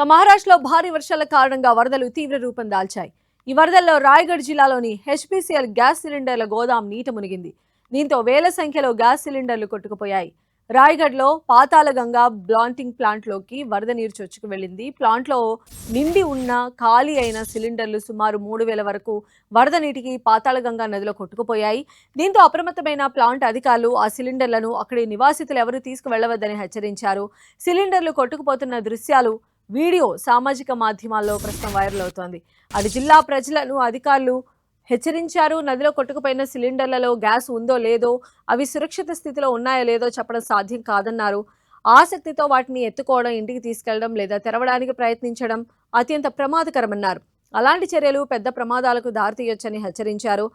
మహారాష్ట్రలో భారీ వర్షాల కారణంగా వరదలు తీవ్ర రూపం దాల్చాయి. ఈ వరదల్లో రాయగఢ్ జిల్లాలోని హెచ్పీసీఎల్ గ్యాస్ సిలిండర్ల గోదాం నీట మునిగింది. దీంతో వేల సంఖ్యలో గ్యాస్ సిలిండర్లు కొట్టుకుపోయాయి. రాయగఢ్లో పాతాళగంగా బ్లాంటింగ్ ప్లాంట్లోకి వరద నీరు చొచ్చుకు వెళ్లింది. ప్లాంట్లో నిండి ఉన్న ఖాళీ అయిన సిలిండర్లు సుమారు 3000 వరకు వరద నీటికి పాతాళగంగా నదిలో కొట్టుకుపోయాయి. దీంతో అప్రమత్తమైన ప్లాంట్ అధికారులు ఆ సిలిండర్లను అక్కడి నివాసితులు ఎవరూ తీసుకువెళ్లవద్దని హెచ్చరించారు. సిలిండర్లు కొట్టుకుపోతున్న దృశ్యాలు వీడియో సామాజిక మాధ్యమాల్లో ప్రస్తుతం వైరల్ అవుతోంది. అటు జిల్లా ప్రజలను అధికారులు హెచ్చరించారు. నదిలో కొట్టుకుపోయిన సిలిండర్లలో గ్యాస్ ఉందో లేదో, అవి సురక్షిత స్థితిలో ఉన్నాయో లేదో చెప్పడం సాధ్యం కాదన్నారు. ఆసక్తితో వాటిని ఎత్తుకోవడం, ఇంటికి తీసుకెళ్లడం లేదా తెరవడానికి ప్రయత్నించడం అత్యంత ప్రమాదకరమన్నారు. అలాంటి చర్యలు పెద్ద ప్రమాదాలకు దారితీయొచ్చని హెచ్చరించారు.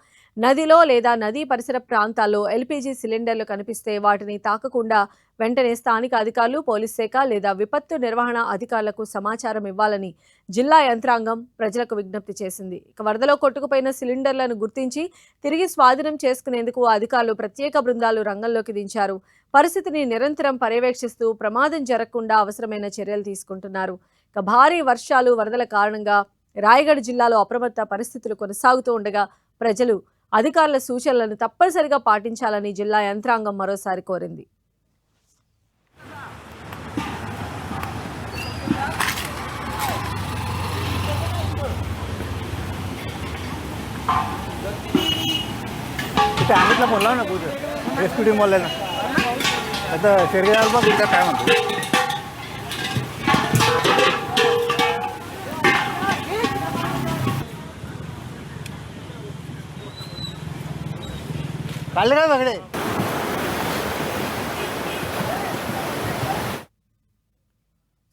నదిలో లేదా నదీ పరిసర ప్రాంతాల్లో ఎల్పీజీ సిలిండర్లు కనిపిస్తే వాటిని తాకకుండా వెంటనే స్థానిక అధికారులు, పోలీస్ శాఖ లేదా విపత్తు నిర్వహణ అధికారులకు సమాచారం ఇవ్వాలని జిల్లా యంత్రాంగం ప్రజలకు విజ్ఞప్తి చేసింది. వరదలో కొట్టుకుపోయిన సిలిండర్లను గుర్తించి తిరిగి స్వాధీనం చేసుకునేందుకు అధికారులు ప్రత్యేక బృందాలు రంగంలోకి దించారు. పరిస్థితిని నిరంతరం పర్యవేక్షిస్తూ ప్రమాదం జరగకుండా అవసరమైన చర్యలు తీసుకుంటున్నారు. భారీ వర్షాలు, వరదల కారణంగా రాయగఢ్ జిల్లాలో అప్రమత్త పరిస్థితులు కొనసాగుతూ ఉండగా ప్రజలు అధికారుల సూచనలను తప్పనిసరిగా పాటించాలని జిల్లా యంత్రాంగం మరోసారి కోరింది.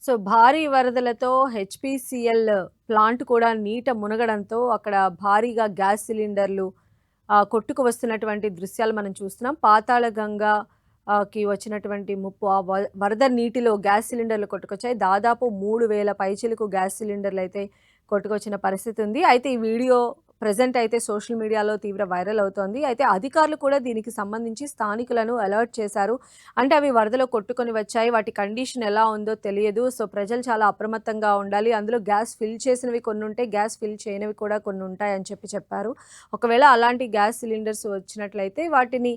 సో భారీ వరదలతో హెచ్పీసీఎల్ ప్లాంట్ కూడా నీట మునగడంతో అక్కడ భారీగా గ్యాస్ సిలిండర్లు కొట్టుకు వస్తున్నటువంటి దృశ్యాలు మనం చూస్తున్నాం. పాతాళగంగాకి వచ్చినటువంటి ముప్పు, ఆ వరద నీటిలో గ్యాస్ సిలిండర్లు కొట్టుకొచ్చాయి. దాదాపు 3000 పైచిలకు గ్యాస్ సిలిండర్లు అయితే కొట్టుకొచ్చిన పరిస్థితి ఉంది. అయితే ఈ వీడియో ప్రెజెంట్ అయితే సోషల్ మీడియాలో తీవ్ర వైరల్ అవుతోంది. అయితే అధికారులు కూడా దీనికి సంబంధించి స్థానికులను అలర్ట్ చేశారు. అంటే అవి వరదలో కొట్టుకొని వచ్చాయి, వాటి కండిషన్ ఎలా ఉందో తెలియదు. సో ప్రజలు చాలా అప్రమత్తంగా ఉండాలి. అందులో గ్యాస్ ఫిల్ చేసినవి కొన్ని ఉంటాయి, గ్యాస్ ఫిల్ చేయనివి కూడా కొన్ని ఉంటాయి అని చెప్పారు. ఒకవేళ అలాంటి గ్యాస్ సిలిండర్స్ వచ్చినట్లయితే వాటిని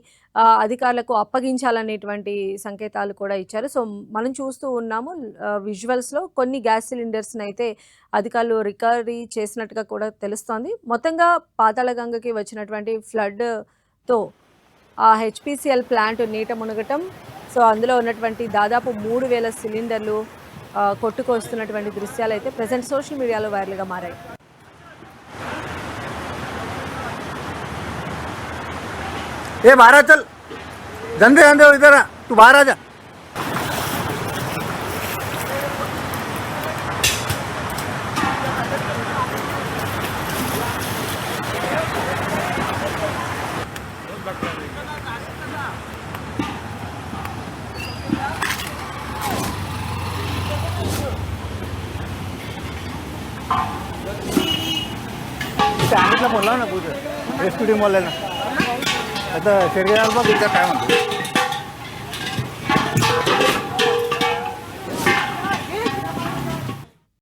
అధికారులకు అప్పగించాలనేటువంటి సంకేతాలు కూడా ఇచ్చారు. సో మనం చూస్తూ ఉన్నాము విజువల్స్లో కొన్ని గ్యాస్ సిలిండర్స్ని అయితే అధికారులు రికవరీ చేసినట్టుగా కూడా తెలుస్తోంది. మొత్తంగా పాతాళగంగకి వచ్చినటువంటి ఫ్లడ్తో ఆ హెచ్పీసీఎల్ ప్లాంట్ నీట మునగటం, సో అందులో ఉన్నటువంటి దాదాపు 3000 సిలిండర్లు కొట్టుకొస్తున్నటువంటి దృశ్యాలు అయితే ప్రజెంట్ సోషల్ మీడియాలో వైరల్గా మారాయి. ए बाहर चल, धंधे धंधे इधर तू बाहर आ जा। सांगितलं बोलला ना पूजा रेस्क्यू टीम वाल्याला आता शेरगे काय म्हणतो.